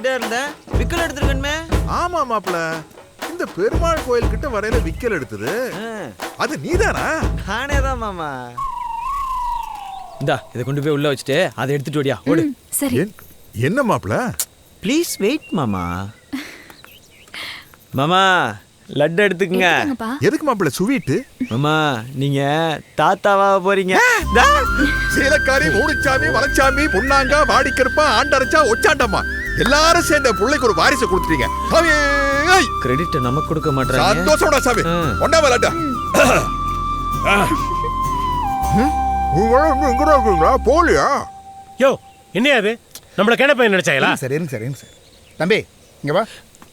தேடிக்கிட்டே இருந்தேன். விக்கல் எடுத்துருக்கணுமே. ஆமா மாப்பிள, இந்த பெருமாள் கோயில் கிட்ட வரையில விக்கல் எடுத்தது அது நீதானா? நானே தான் மாமா. இந்தா இதை கொண்டு போய் உள்ள வச்சுட்டு அதை எடுத்துட்டு ஓடியா ஓடு. சரி. என்ன மாப்பிள? ப்ளீஸ் வெயிட் மாமா. மாமா லட்டு எடுத்துக்கங்க. எதுக்கு மாப்பிள ஸ்வீட்? மாமா நீங்க தாத்தாவா போறீங்க. சீலக்காரி, மூடுச்சாமி, வளச்சாமி, பொன்னாங்கா, வாடிக்கருப்பா, ஆண்டரைச்சா, ஒச்சாண்டம்மா எல்லாரும் சேர்ந்த பிள்ளைக்கு ஒரு வாரிசு கொடுத்துட்டீங்க. கிரெடிட் நமக்கு கொடுக்க மாட்டாங்க. சந்தோஷம்டா சாமி. ஒண்ணா விளையாட்டா போலியா? யோ என்ன அது? நம்மள கேன பையன் நினைச்சாங்களா? சரி சரி சரி தம்பி இங்க வா.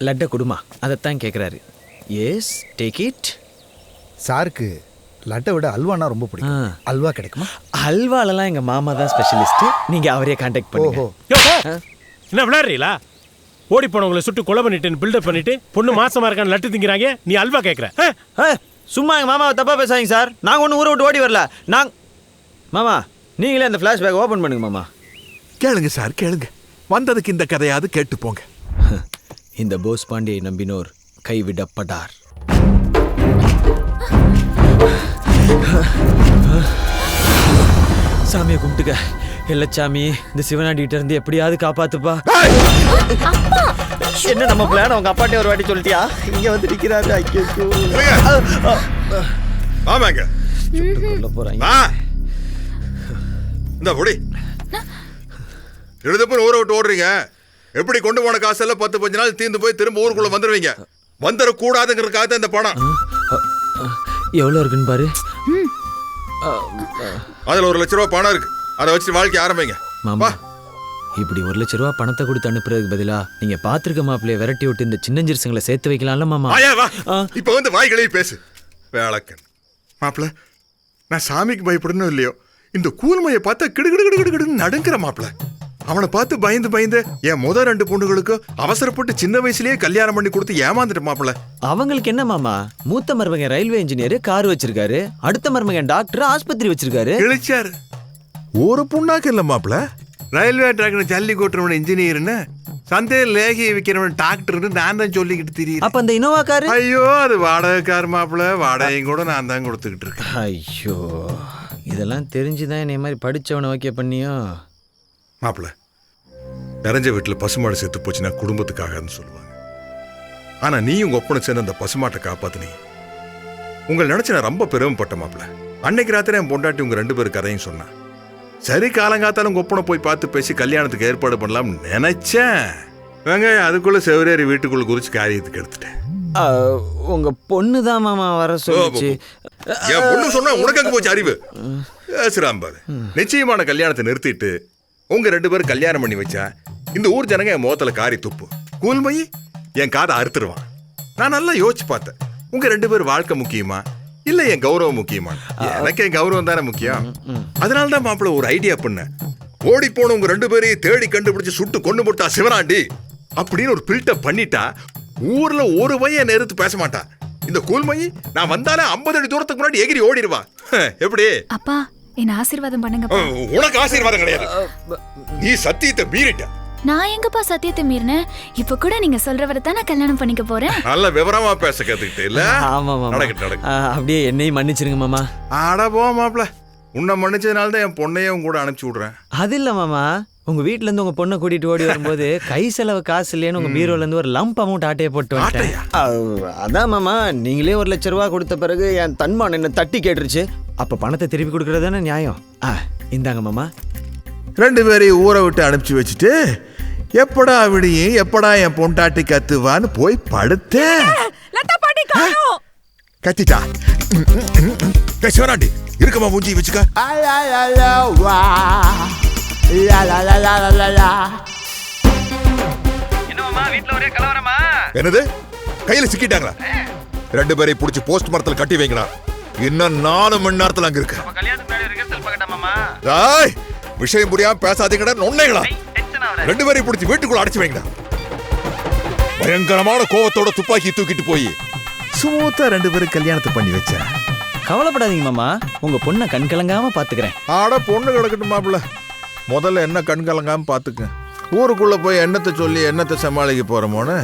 லட்டை கொடுமா, அதைத்தான் கேட்குறாரு. S take it. சாருக்கு லட்டை விட அல்வானா ரொம்ப பிடிக்கும். அல்வா கிடைக்குமா? அல்வாலலாம் எங்கள் மாமா தான் ஸ்பெஷலிஸ்ட். நீங்கள் அவரே கான்டாக்ட் பண்ணுங்க. என்ன விளையாடுறீங்களா? ஓடி போனவங்களை சுட்டு கொலை பண்ணிட்டு பில்டப் பண்ணிட்டு பொண்ணு மாசமா இருக்கான்னு லட்டு திங்கிறாங்க. நீ அல்வா கேட்குற? சும்மா எங்கள் மாமாவை தப்பாக பேசாதீங்க சார். நாங்கள் ஒன்றும் ஊரை விட்டு ஓடி வரல. மாமா நீங்களே அந்த ஃப்ளாஷ்பேக் ஓப்பன் பண்ணுங்க மாமா. கேளுங்க சார் கேளுங்க. வந்ததுக்கு இந்த கதையாவது கேட்டு போங்க. இந்த போஸ் பாண்டியை நம்பினோர் கைவிடப்படார். சாமியை கும்பிட்டுக்க. எல்லச்சாமி, இந்த சிவனாண்டிகிட்ட இருந்து எப்படியாவது காப்பாத்துப்பா. என்ன நம்ம பிளான் உங்க அப்பாட்டே ஒரு வாட்டி சொல்லிட்டியா? இங்க வந்து நிக்கிறாரு. ஆமாங்க சொல்ல போறாங்க. இந்த பொடி எழுதப்ப ஊரை விட்டு ஓடுறீங்க. எப்படி கொண்டு போன காசெல்லாம் 10-15 நாள் தீர்ந்து போய் திரும்ப ஊருக்குள்ள வந்துடுவீங்க. வந்துடக்கூடாதுங்கிறதுக்காக தான் இந்த பணம். எவ்வளோ இருக்குன்னு பாரு. அதுல 1 லட்ச ரூபா பணம் இருக்கு. அதை வச்சு வாழ்க்கை ஆரம்பிங்க மாமா. இப்படி 1 லட்ச ரூபா பணத்தை கொடுத்து அனுப்புறதுக்கு பதிலா நீங்க பாத்துருக்க மாப்பிள்ளைய விரட்டி விட்டு இந்த சின்னஞ்சிறுசுங்களை சேர்த்து வைக்கலாம்ல மாமா. இப்ப வந்து வாய்களையும் பேசு வேளக்கன். மாப்பிள்ள, நான் சாமிக்கு பயப்படணும் இல்லையோ, இந்த கூர்மையை பார்த்தா கிடுகிடுன்னு நடுங்கிற மாப்பிள்ள. அவனை பார்த்து பயந்து பயந்து என் முதல் 2 பொண்ணுகளுக்கு அவசரப்பட்டு சின்ன வயசுலயே கல்யாணம் பண்ணி கொடுத்து ஏமாந்துட்டு மாப்பிள்ள. அவங்களுக்கு என்ன மாமா, மூத்த மருமகன் ரயில்வே இன்ஜினியர் கார் வச்சிருக்காரு, அடுத்த மருமகன் டாக்டர் ஆஸ்பத்திரி வச்சிருக்காரு. இழிச்சாரு ஒரு புண்ணாக்கு இல்ல மாப்பிள்ள. ரயில்வே டிராக் ஜல்லி கோட்டுறவன் இன்ஜினியர்னு, சந்தையில் லேகியை விற்கிறவன் டாக்டர்னு நான் தான் சொல்லிக்கிட்டு தெரியும். அப்ப அந்த இனோவா காரு? ஐயோ அது வாடகை கார் மாப்பிள்ள. வாடகையும் கூட நான் தான் கொடுத்துக்கிட்டு இருக்கேன். ஐயோ இதெல்லாம் தெரிஞ்சுதான் என்னை மாதிரி படிச்சவனை ஓகே பண்ணியோ. மாப்பிள்ள, நிறைஞ்ச வீட்டில் பசுமாடு செத்து போச்சுன்னா குடும்பத்துக்காகன்னு சொல்லுவாங்க. ஆனா நீ உங்க ஒப்பனை சேர்ந்து அந்த பசுமாட்டை காப்பாத்தினீங்க. உங்களை நினைச்சு நான் ரொம்ப பெருமைப்பட்ட மாப்பிள்ள. அன்னைக்கு ராத்திரி என் பொண்டாட்டி உங்க 2 பேரும் கதையும் சொன்னா. சரி காலங்காத்தாலும் உங்க ஒப்பனை போய் பார்த்து பேசி கல்யாணத்துக்கு ஏற்பாடு பண்ணலாம்னு நினைச்சேன். வெங்காயம் அதுக்குள்ள செவரேறி வீட்டுக்குள்ள குறிச்சு காரியத்துக்கு எடுத்துட்டேன். உங்க பொண்ணு தான் மாமா வர சொல்லுச்சு. என் பொண்ணு சொன்னா உனக்கு அங்க போச்சு அறிவு. பேசுறாம்பாரு. நிச்சயமான கல்யாணத்தை நிறுத்திட்டு உங்க 2 பேரும் கல்யாணம் பண்ணி வச்சா இந்த ஊர் ஜனங்க என் முகத்துல காரி துப்பு. கூல்மையி என் காதை அறுத்துருவான். நான் நல்லா யோசிச்சு பார்த்தேன். உங்க 2 பேர் வாழ்க்கை முக்கியமா இல்ல என் கௌரவம் முக்கியமா? எனக்கு என் கௌரவம் தானே முக்கியம். அதனாலதான் மாப்பிள்ள ஒரு ஐடியா பண்ண. ஓடி போன உங்க 2 பேரையும் தேடி கண்டுபிடிச்சு சுட்டு கொண்டு போட்டா சிவனாண்டி அப்படின்னு ஒரு பில்டப் பண்ணிட்டா ஊர்ல ஒரு பையன் நேரத்து பேச மாட்டான். இந்த கூல்மையி நான் வந்தாலே 50 அடி தூரத்துக்கு முன்னாடி எகிரி ஓடிடுவா. எப்படி? அப்பா என்ன ஆசீர்வாதம் பண்ணுங்க. உனக்கு ஆசீர்வாதம் கிடையாது. நீ சத்தியத்தை மீறிட்ட. நான் எங்கப்பா சத்தியத்தை மீறினேன்? இப்ப கூட நீங்க சொல்றவரை தான் நான் கல்யாணம் பண்ணிக்க போறேன். நல்ல விவரமா பேச கத்துக்கிட்டே இல்ல? ஆமா மாமா. அப்படியே என்னையும் மன்னிச்சிருங்க மாமா. ஆட போ மாப்ள. உன்னை மன்னிச்சதுனால தான் என் பொண்ணையும் கூட அனுப்பிச்சு விடுறேன். அது இல்ல மாமா, உங்க வீட்டுல இருந்து உங்க பொண்ணை கூட்டிட்டு ஓடி வரும்போது கை செலவு காசு இல்லைன்னு உங்க பீரோல இருந்து ஒரு லம்ப் அமௌண்ட் ஆட்டையை போட்டு வந்துட்டேன். அதான் மாமா, நீங்களே 1 லட்ச ரூபா கொடுத்த பிறகு என் தன்மான் என்ன தட்டி கேட்டுருச்சு. அப்ப பணத்தை திருப்பி கொடுக்கறதானே நியாயம். இந்தாங்க மாமா. 2 பேரையும் ஊரை விட்டு அனுப்பிச்சு வச்சுட்டு எப்படா விடியும் எப்படா என் பொண்டாட்டி கத்துவான்னு போய் படுத்தேன். கத்திட்டா சிவனாண்டி இருக்கமா மூஞ்சி வச்சுக்க. என்னது கையில சிக்கிட்டாங்களா? 2 பேரையும் புடிச்சு போஸ்ட் மரத்துல கட்டி வைங்களா. இன்னும் 4 மணி நேரத்துல அங்க இருக்கு. விஷயம் புரியாம பேசாதீங்கடா நொண்ணைகளா. 2 பேரையும் பிடிச்சி வீட்டுக்குள்ள அடைச்சு வைங்க. பயங்கரமான கோவத்தோட துப்பாக்கி தூக்கிட்டு போய் சுமூத்தா 2 பேரும் கல்யாணத்தை பண்ணி வச்சேன். கவலைப்படாதீங்க மாமா, உங்க பொண்ணை கண் கலங்காம பாத்துக்கிறேன். ஆட பொண்ணு கிடக்கட்டும் மாப்பிள்ள. முதல்ல என்ன கண் கலங்காம பாத்துக்க. ஊருக்குள்ள போய் எண்ணத்தை சொல்லி எண்ணத்தை சமாளிக்க போறோமோன்னு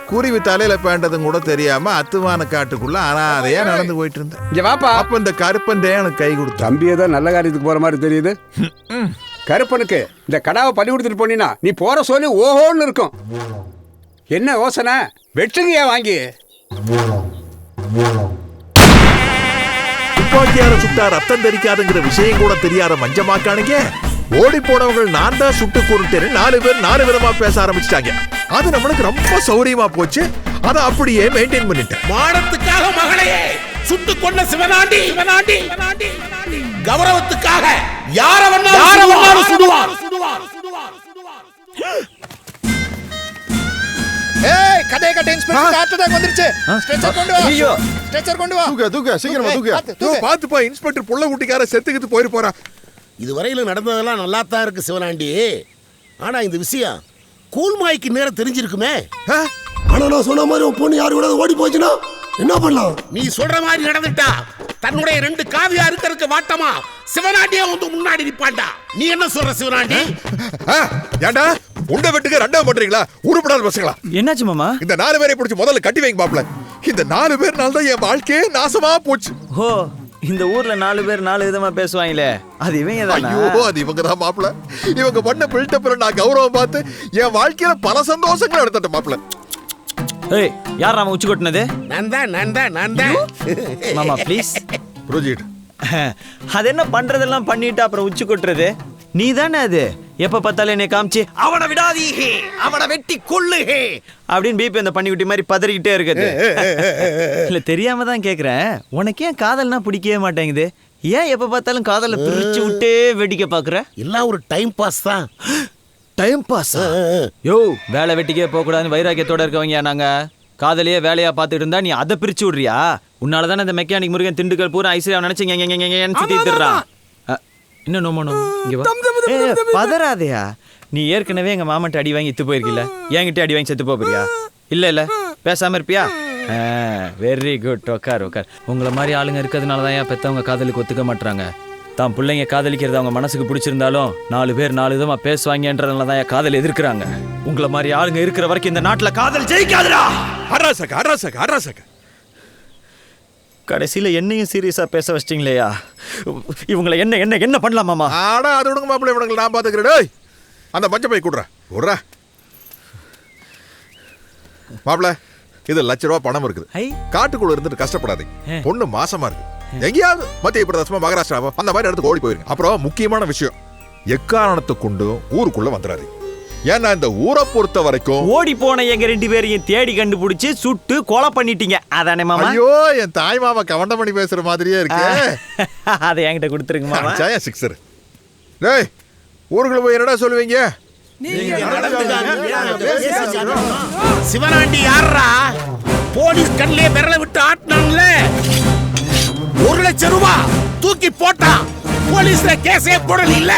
குருவி தலையில பேண்டதும் கூட தெரியாம அத்துவான காட்டுக்குள்ள அனாதையா நடந்து போயிட்டு இருந்தேன். இங்க வாப்பா. அப்ப இந்த கருப்பந்தே எனக்கு கை கொடுத்தான். தம்பி ஏதோ நல்ல காரியத்துக்கு போற மாதிரி தெரியுது. கருப்பனுக்கு இந்த கடாவை பண்ணி கொடுத்துட்டு போனீனா நீ போற சொல்லி ஓஹோன்னு இருக்கும். என்ன யோசனை? வெட்டுங்கயா வாங்கி. துப்பாக்கியார சுட்டா ரத்தம் தெரிக்காதுங்கிற விஷயம் கூட தெரியாத மஞ்சமாக்கானுங்க ஓடி போனவங்க நான் தான் சுட்டு கூறுட்டேன்னு 4 பேர் 4 விதமா பேச ஆரம்பிச்சிட்டாங்க. அது நம்மளுக்கு ரொம்ப சௌரியமா போச்சு. அதை அப்படியே மெயின்டைன் பண்ணிட்டேன். மானத்துக்காக மகளையே சுட்டு கொண்ட சிவனாண்டி கௌரவத்துக்காக யார வேணாலும் சுடுவார். ஏய் கதை கட்ட இன்ஸ்பெக்டர் ஹார்ட் அட்டாக் வந்துருச்சு. ஸ்ட்ரெச்சர் கொண்டு வா. ஐயோ ஸ்ட்ரெச்சர் கொண்டு வா. தூக்கு சீக்கிரமா தூக்கு. பாத்துப்பா இன்ஸ்பெக்டர் புள்ள குட்டிக்கார செத்துக்கிட்டு போயிரு போறா. இதுவரையில நடந்ததெல்லாம் நல்லா தான் இருக்கு சிவனாண்டி. ஆனா இந்த விஷயம் கூல்மாய்க்கு நேரம் தெரிஞ்சிருக்குமே. ஆனா நான் சொன்ன மாதிரி உன் பொண்ணு யாரு கூட ஓடி போச்சுன்னா என்ன பண்ணலாம்? நீ சொல்ற மாதிரி நடந்துட்டா தன்னுடைய 2 காவியா இருக்கிறதுக்கு வாட்டமா சிவனாண்டியே வந்து முன்னாடி நிப்பாண்டா. நீ என்ன சொல்ற சிவனாண்டி? ஏண்டா உண்ட வெட்டுக்கு 2 பண்றீங்களா? உருப்படாத பசங்களா? என்னாச்சு மாமா? இந்த 4 பேரை பிடிச்சி முதல்ல கட்டி வைங்க மாப்ள. இந்த 4 பேர்னால தான் என் வாழ்க்கையே நாசமா போச்சு. ஓ இந்த ஊர்ல 4 பேர் 4 விதமா பேசுவாங்களே, அது இவங்க தானா? ஐயோ அது இவங்க தான் மாப்ள. இவங்க பண்ண பில்டப்ல நான் கௌரவம் பார்த்து என் வாழ்க்கையில பல சந்தோஷங்களை எடுத்துட்டேன் மாப்ள. ஏய் யார் நாம உச்சி கொட்டினது? நான் தான் மாமா ப்ளீஸ் ப்ரோஜெக்ட். அது என்ன பண்றதெல்லாம் பண்ணிட்டு அப்புறம் உச்சி கொட்டுறது நீ தானே? அது எப்ப பார்த்தாலும் என்னை காமிச்சு அவனை விடாதீஹே அவனை வெட்டி கொள்ளுஹே அப்படின்னு பிபி அந்த பண்ணிக்குட்டி மாதிரி பதறிக்கிட்டே இருக்குது. இல்ல தெரியாம தான் கேக்குறேன், உனக்கு ஏன் காதல்னா பிடிக்கவே மாட்டேங்குது? ஏன் எப்ப பார்த்தாலும் காதலை பிரிச்சு விட்டே வேடிக்கை பாக்குற? எல்லாம் ஒரு டைம் பாஸ் தான். Time pass? யோ வேலை வெட்டிக்கே போக கூடாதுன்னு வைராக்கியத்தோட இருக்கவங்க நாங்க. காதலையே வேலையா பார்த்துட்டு இருந்தா நீ அதை பிரிச்சு விடுறியா? உன்னால தானே இந்த மெக்கானிக் முருகன் திண்டுக்கல் பூரா ஐஸ்வர்யா நினைச்சு சுத்தி திடுறான். இன்னும் நோமனோ இங்க வா. பதறாதையா? நீ ஏற்கனவே எங்க மாமன்ட்ட அடி வாங்கி இத்து போயிருக்கில்ல, என்கிட்ட அடி வாங்கி செத்து போறியா? இல்ல பேசாம இருப்பியா? Very good. உட்கார். உங்களை மாதிரி ஆளுங்க இருக்கிறதுனால தான் பெத்தவங்க காதலுக்கு ஒத்துக்க மாட்டாங்க. தான் பிள்ளைங்க காதலிக்கிறது அவங்க மனசுக்கு பிடிச்சிருந்தாலும் 4 பேர் 4 விதமா பேசுவாங்கன்றதுனால தான் காதல் எதிர்க்கிறாங்க. உங்களை மாதிரி ஆளுங்க இருக்கிற வரைக்கும் இந்த நாட்டுல காதல் ஜெயிக்காதுடா. அராசக கடைசியில என்னையும் சீரியஸா பேச வச்சிட்டீங்களேயா? இவங்களை என்ன பண்ணலாம் மாமா? ஆடா அது விடுங்க மாப்பிள்ளை, இவனுங்களை நான் பாத்துக்கிறேன். அந்த பஞ்ச பை விட்றா மாப்பிள்ள. இது ₹1,00,000 பணம் இருக்குது. காட்டுக்குள்ள இருந்துட்டு கஷ்டப்படாதீங்க. பொண்ணு மாசமா இருக்கு. எங்கேயாவது மத்திய பிரதேசமா மகாராஷ்டிராவோ அந்த மாதிரி இடத்துக்கு ஓடி போயிருங்க. அப்புறம் முக்கியமான விஷயம், எக்காரணத்தை கொண்டு ஊருக்குள்ள வந்துடாது. ஏன்னா இந்த ஊரை பொறுத்த வரைக்கும் ஓடி போன எங்க 2 பேரையும் தேடி கண்டுபிடிச்சு சுட்டு கொலை பண்ணிட்டீங்க அதானே மாமா? ஐயோ என் தாய் மாமா கவண்டம் பண்ணி பேசுற மாதிரியே இருக்கு. அதை என்கிட்ட கொடுத்துருங்க மாமா. ஜாயா சிக்ஸர். டேய் ஊருக்குள்ள போய் என்னடா சொல்லுவீங்க? சிவனாண்டி யாரா? போலீஸ் கண்ணிலே விரல விட்டு ஆட்டினான்ல, ₹1,00,000 தூக்கி போட்டான். போலீஸ்ல கேஸே போடல. இல்ல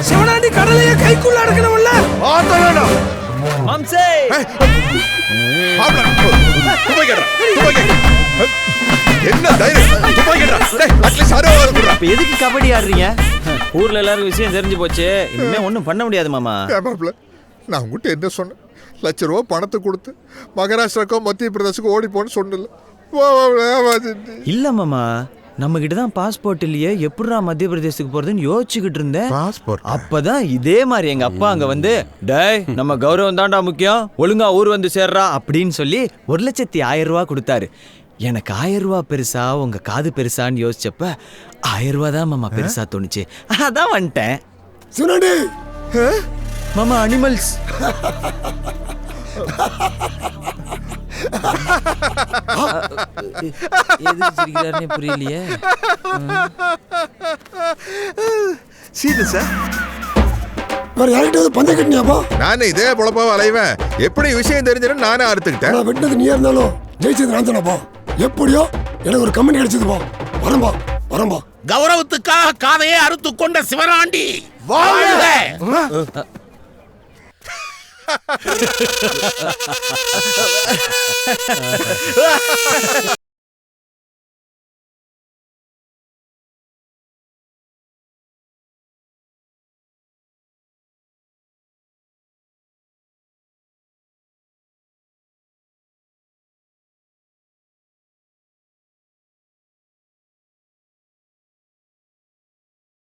சிவனாண்டி கடலையே கைக்குள்ள அடக்கணும்ல. மாம்சே என்ன தைரியம்? அட்லீஸ்ட் ஆரோக்கியம் குடுறா. எதுக்கு கபடி ஆடுறீங்க? ஊர்ல எல்லாரும் விஷயம் தெரிஞ்சு போச்சு. இனிமே ஒண்ணும் பண்ண முடியாது மாமா. நான் உங்ககிட்ட என்ன சொன்னேன்? ₹1,00,000 பணத்தை கொடுத்து மகாராஷ்டிராக்கோ மத்திய பிரதேசக்கோ ஓடி போன்னு சொன்னல. இல்ல மாமா, நம்ம கிட்ட தான் பாஸ்போர்ட் இல்லையே, எப்படிடா மத்திய பிரதேசத்துக்கு போறதுன்னு யோசிச்சுக்கிட்டு இருந்தேன். அப்பதான் இதே மாதிரி எங்க அப்பா அங்க வந்து, டேய் நம்ம கௌரவம் தான்டா முக்கியம், ஒழுங்கா ஊர் வந்து சேர்றா அப்படின்னு சொல்லி ₹1,10,000 கொடுத்தாரு. எனக்கு ₹1000 பெருசா உங்க காது பெருசான்னு யோசிச்சப்ப ₹1000 தான் மாமா பெருசா தோணுச்சு. அதான் வந்துட்டேன். சிவனாண்டி மாமா அனிமல்ஸ். எதுக்கு சிரிக்கிறாருன்னு புரியலையே. சீது சார் வேற யார்கிட்ட பந்தய கட்டினியாப்பா? நானே இதே பொழப்பாவ அலைவேன். எப்படி விஷயம் தெரிஞ்சிடும் நானே அறுத்துக்கிட்டேன். நான் வெட்டினது நீயா இருந்தாலும் ஜெயிச்சது நான் தானப்பா. எப்படியோ எனக்கு ஒரு கமெண்ட் கிடைச்சதுப்பா. வரம்பா. கௌரவத்துக்காக காதையே அறுத்து கொண்ட சிவனாண்டி வாழ்க.